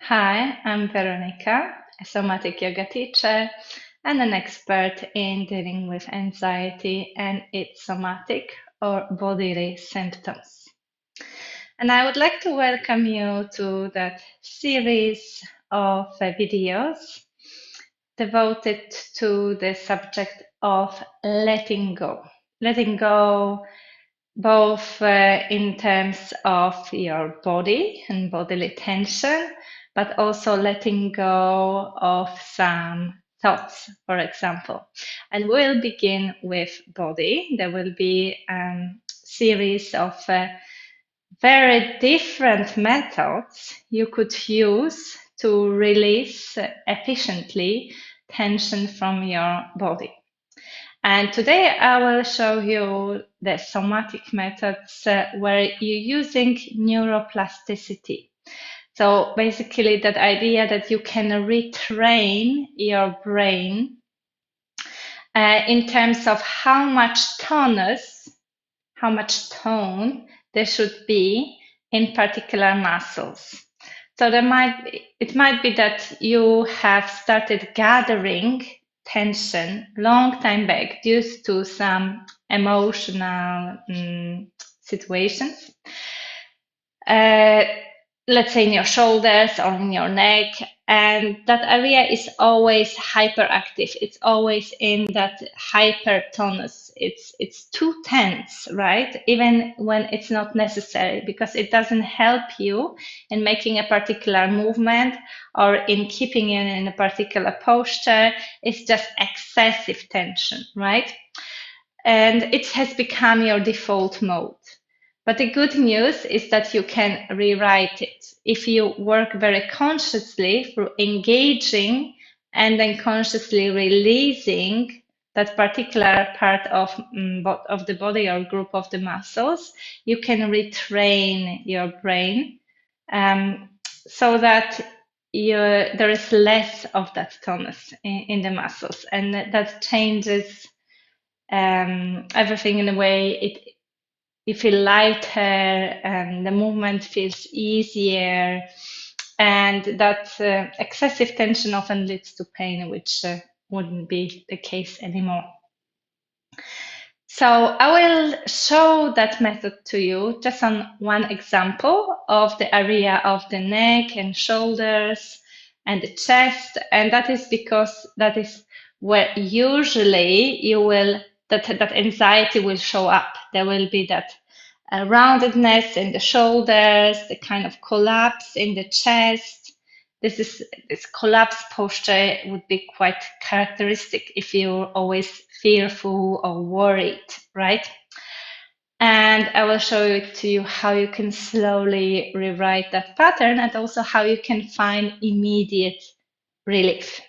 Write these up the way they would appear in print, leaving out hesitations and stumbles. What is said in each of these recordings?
Hi, I'm Veronica, a somatic yoga teacher and an expert in dealing with anxiety and its somatic or bodily symptoms. And I would like to welcome you to that series of videos devoted to the subject of letting go. Letting go both in terms of your body and bodily tension, but also letting go of some thoughts, for example. And we'll begin with body. There will be a series of very different methods you could use to release efficiently tension from your body. And today I will show you the somatic methods where you're using neuroplasticity. So basically that idea that you can retrain your brain in terms of how much tonus, how much tone there should be in particular muscles. So it might be that you have started gathering tension long time back due to some emotional situations. Let's say in your shoulders or in your neck, and that area is always hyperactive. It's always in that hypertonus. It's too tense, right? Even when it's not necessary, because it doesn't help you in making a particular movement or in keeping you in a particular posture. It's just excessive tension, right? And it has become your default mode. But the good news is that you can rewrite it if you work very consciously through engaging and then consciously releasing that particular part of the body or group of the muscles. You can retrain your brain so that there is less of that tonus in the muscles, and that changes everything in a way. You feel lighter and the movement feels easier, and that excessive tension often leads to pain, which wouldn't be the case anymore. So I will show that method to you just on one example of the area of the neck and shoulders and the chest, and that is because that is where usually that anxiety will show up. There will be that roundedness in the shoulders, the kind of collapse in the chest. This collapsed posture would be quite characteristic if you're always fearful or worried, right? And I will show it to you how you can slowly rewrite that pattern, and also how you can find immediate relief.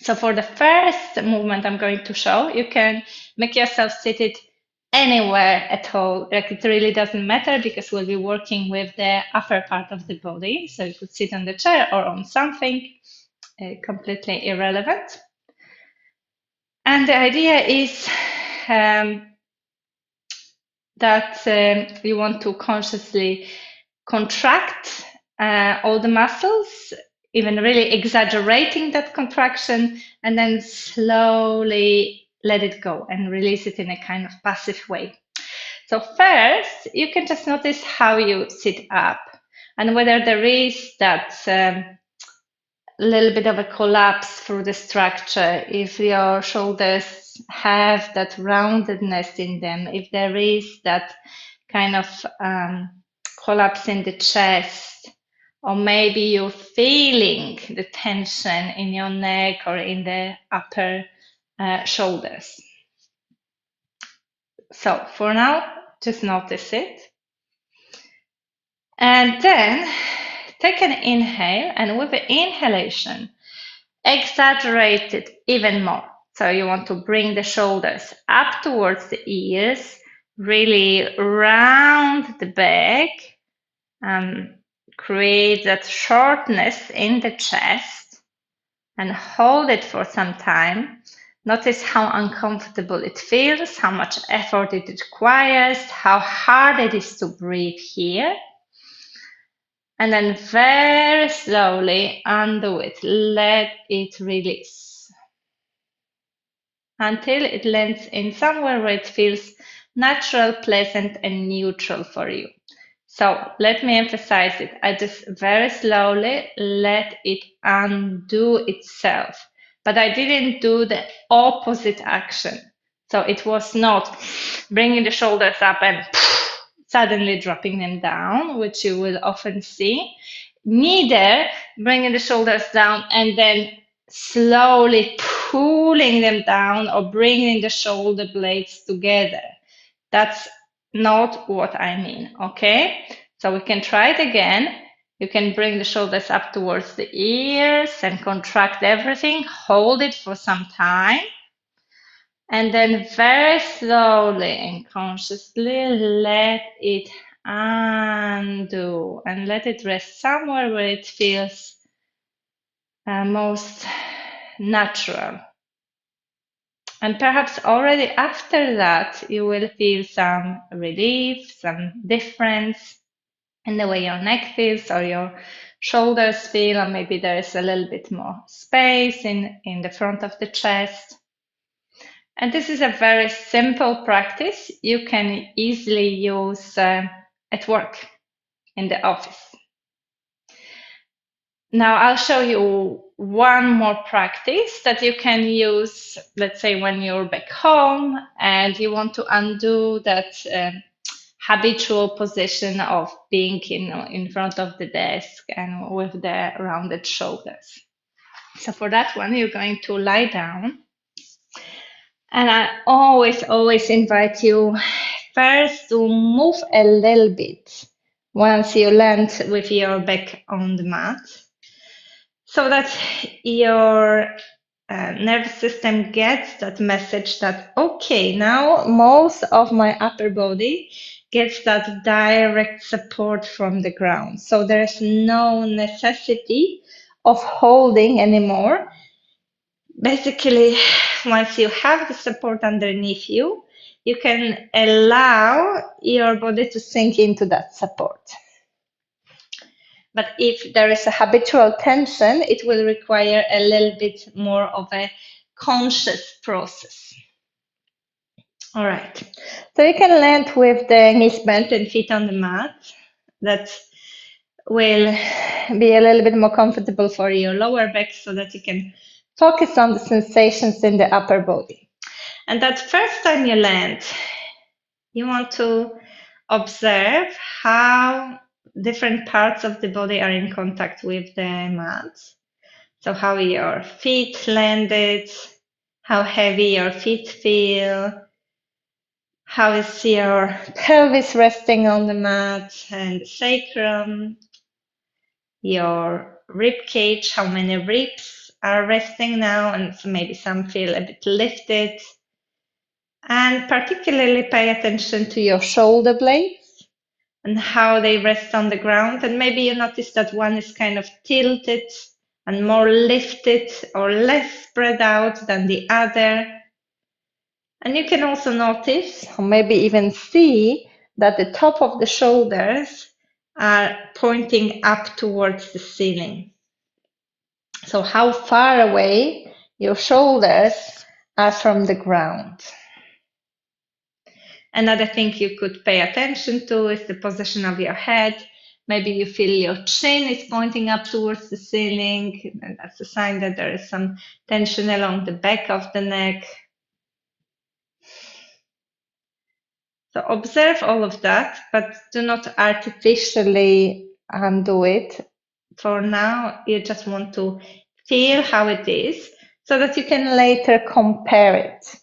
So for the first movement I'm going to show, you can make yourself seated anywhere at all. Like, it really doesn't matter, because we'll be working with the upper part of the body. So you could sit on the chair or on something, completely irrelevant. And the idea is that you want to consciously contract all the muscles, even really exaggerating that contraction, and then slowly let it go and release it in a kind of passive way. So first, you can just notice how you sit up and whether there is that little bit of a collapse through the structure, if your shoulders have that roundedness in them, if there is that kind of collapse in the chest, or maybe you're feeling the tension in your neck or in the upper shoulders. So for now, just notice it. And then take an inhale, and with the inhalation, exaggerate it even more. So you want to bring the shoulders up towards the ears, really round the back, create that shortness in the chest, and hold it for some time. Notice how uncomfortable it feels, how much effort it requires, how hard it is to breathe here. And then very slowly undo it. Let it release until it lands in somewhere where it feels natural, pleasant, and neutral for you. So let me emphasize it. I just very slowly let it undo itself. But I didn't do the opposite action. So it was not bringing the shoulders up and suddenly dropping them down, which you will often see. Neither bringing the shoulders down and then slowly pulling them down or bringing the shoulder blades together. That's not what I mean, okay? So we can try it again. You can bring the shoulders up towards the ears and contract everything. Hold it for some time. And then very slowly and consciously let it undo and let it rest somewhere where it feels most natural. And perhaps already after that, you will feel some relief, some difference in the way your neck feels or your shoulders feel, or maybe there is a little bit more space in the front of the chest. And this is a very simple practice you can easily use at work, in the office. Now I'll show you one more practice that you can use, let's say when you're back home and you want to undo that habitual position of being in front of the desk and with the rounded shoulders. So for that one, you're going to lie down. And I always invite you first to move a little bit once you land with your back on the mat, so that your nervous system gets that message that, okay, now most of my upper body gets that direct support from the ground. So there's no necessity of holding anymore. Basically, once you have the support underneath you, you can allow your body to sink into that support. But if there is a habitual tension, it will require a little bit more of a conscious process. All right. So you can land with the knees bent and feet on the mat. That will be a little bit more comfortable for your lower back so that you can focus on the sensations in the upper body. And that first time you land, you want to observe how different parts of the body are in contact with the mat. So how your feet landed, how heavy your feet feel, how is your pelvis resting on the mat and the sacrum, your rib cage, how many ribs are resting now, and so maybe some feel a bit lifted. And particularly pay attention to your shoulder blades and how they rest on the ground. And maybe you notice that one is kind of tilted and more lifted or less spread out than the other. And you can also notice, or maybe even see, that the top of the shoulders are pointing up towards the ceiling. So how far away your shoulders are from the ground. Another thing you could pay attention to is the position of your head. Maybe you feel your chin is pointing up towards the ceiling, and that's a sign that there is some tension along the back of the neck. So observe all of that, but do not artificially undo it. For now, you just want to feel how it is so that you can later compare it.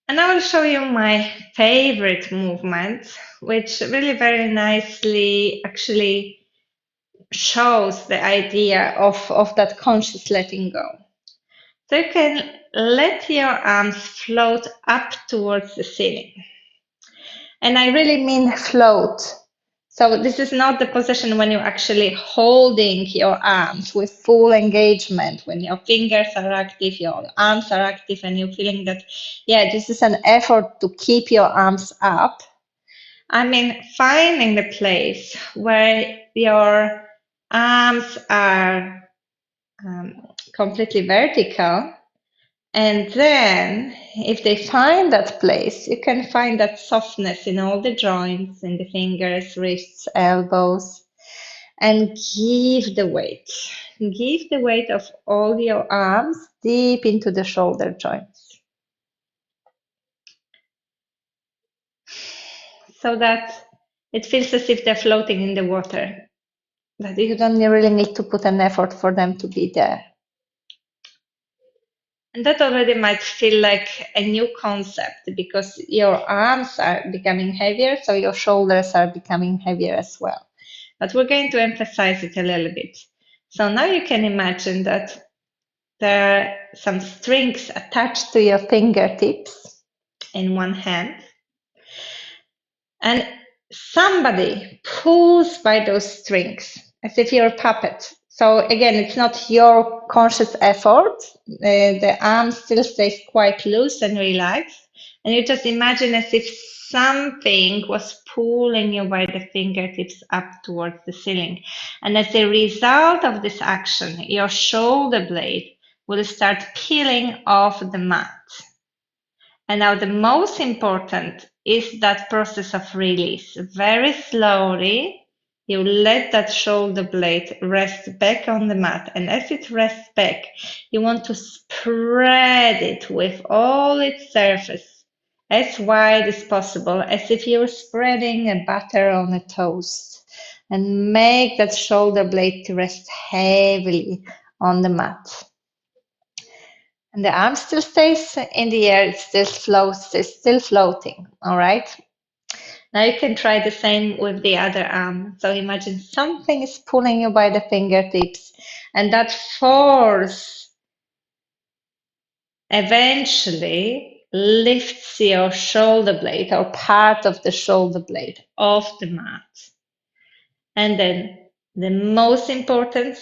And I will show you my favorite movement, which really very nicely actually shows the idea of that conscious letting go. So you can let your arms float up towards the ceiling. And I really mean float. So this is not the position when you're actually holding your arms with full engagement, when your fingers are active, your arms are active, and you're feeling that, yeah, this is an effort to keep your arms up. I mean, finding the place where your arms are completely vertical. And then, if they find that place, you can find that softness in all the joints, in the fingers, wrists, elbows, and give the weight. Give the weight of all your arms deep into the shoulder joints so that it feels as if they're floating in the water, that you don't really need to put an effort for them to be there. And that already might feel like a new concept because your arms are becoming heavier, so your shoulders are becoming heavier as well. But we're going to emphasize it a little bit. So now you can imagine that there are some strings attached to your fingertips in one hand, and somebody pulls by those strings as if you're a puppet. So again, it's not your conscious effort. The arm still stays quite loose and relaxed. And you just imagine as if something was pulling you by the fingertips up towards the ceiling. And as a result of this action, your shoulder blade will start peeling off the mat. And now the most important is that process of release. Very slowly, you let that shoulder blade rest back on the mat. And as it rests back, you want to spread it with all its surface as wide as possible, as if you're spreading a butter on a toast. And make that shoulder blade to rest heavily on the mat. And the arm still stays in the air, it still floats, it's still floating, all right? Now you can try the same with the other arm. So imagine something is pulling you by the fingertips, and that force eventually lifts your shoulder blade or part of the shoulder blade off the mat. And then the most important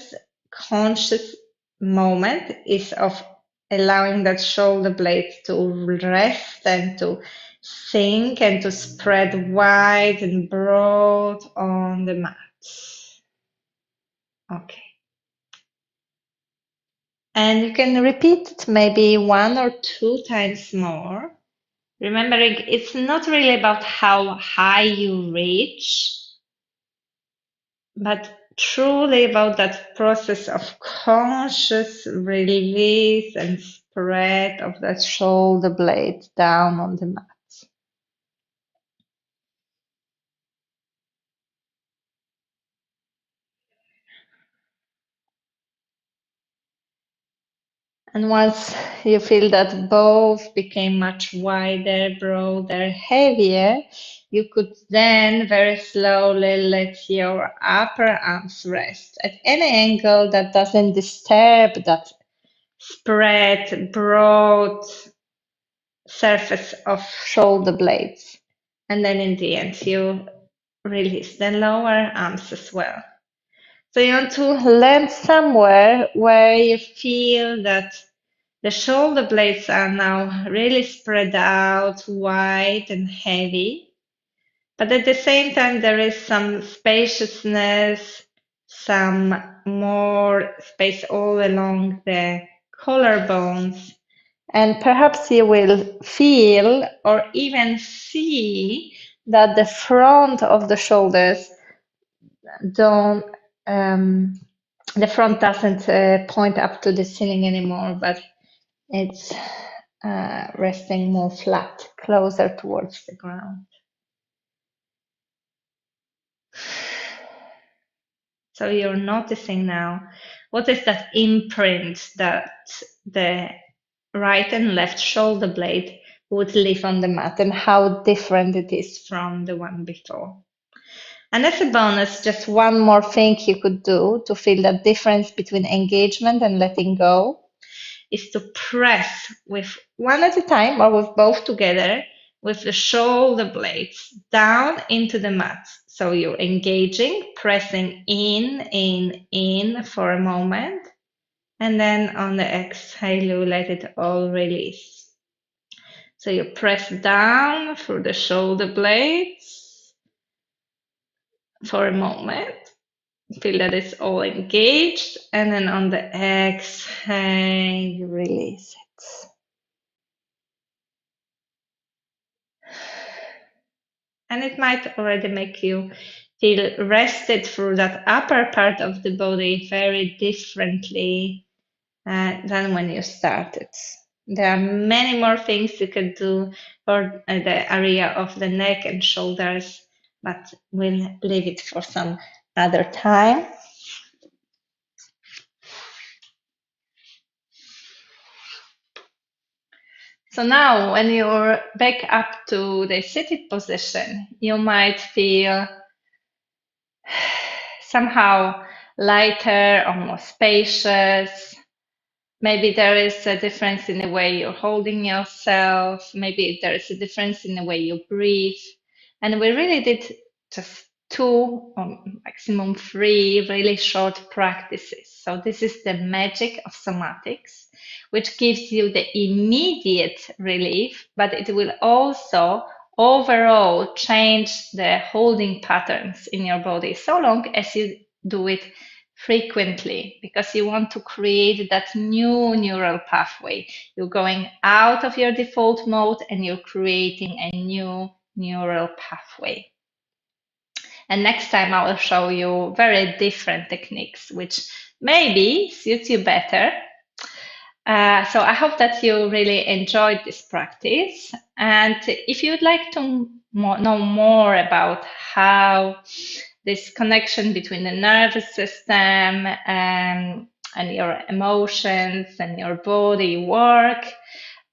conscious moment is of allowing that shoulder blade to rest and to sink and to spread wide and broad on the mat. Okay. And you can repeat it maybe 1 or 2 times more. Remembering it's not really about how high you reach, but truly about that process of conscious release and spread of that shoulder blade down on the mat. And once you feel that both became much wider, broader, heavier, you could then very slowly let your upper arms rest at any angle that doesn't disturb that spread, broad surface of shoulder blades. And then in the end, you release the lower arms as well. So you want to land somewhere where you feel that the shoulder blades are now really spread out, wide and heavy. But at the same time, there is some spaciousness, some more space all along the collarbones. And perhaps you will feel or even see that the front of the shoulders don't, the front doesn't point up to the ceiling anymore, but it's resting more flat, closer towards the ground. So you're noticing now what is that imprint that the right and left shoulder blade would leave on the mat and how different it is from the one before. And as a bonus, just one more thing you could do to feel the difference between engagement and letting go is to press with one at a time or with both together with the shoulder blades down into the mat. So you're engaging, pressing in for a moment. And then on the exhale, you let it all release. So you press down through the shoulder blades for a moment. Feel that it's all engaged, and then on the exhale, you release it. And it might already make you feel rested through that upper part of the body very differently than when you started. There are many more things you can do for the area of the neck and shoulders, but we'll leave it for some other time. So now, when you're back up to the seated position, you might feel somehow lighter or more spacious. Maybe there is a difference in the way you're holding yourself. Maybe there is a difference in the way you breathe. And we really did just 2 or maximum 3 really short practices. So this is the magic of somatics, which gives you the immediate relief, but it will also overall change the holding patterns in your body so long as you do it frequently, because you want to create that new neural pathway. You're going out of your default mode and you're creating a new neural pathway. And next time I will show you very different techniques which maybe suits you better. So I hope that you really enjoyed this practice. And if you'd like to know more about how this connection between the nervous system and your emotions and your body work,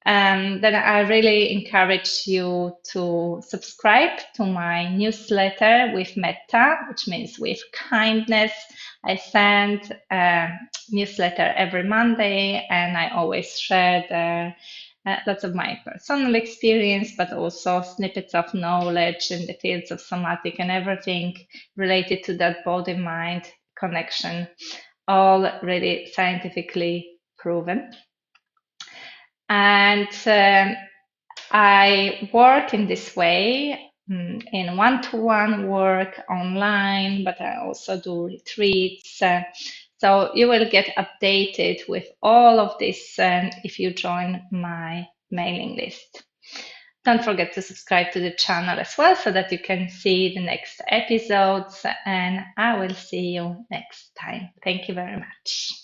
then I really encourage you to subscribe to my newsletter with metta, which means with kindness. I send a newsletter every Monday, and I always share lots of my personal experience, but also snippets of knowledge in the fields of somatic and everything related to that body-mind connection, all really scientifically proven. And I work in this way in one-to-one work online, but I also do retreats. So you will get updated with all of this if you join my mailing list. Don't forget to subscribe to the channel as well so that you can see the next episodes, and I will see you next time. Thank you very much.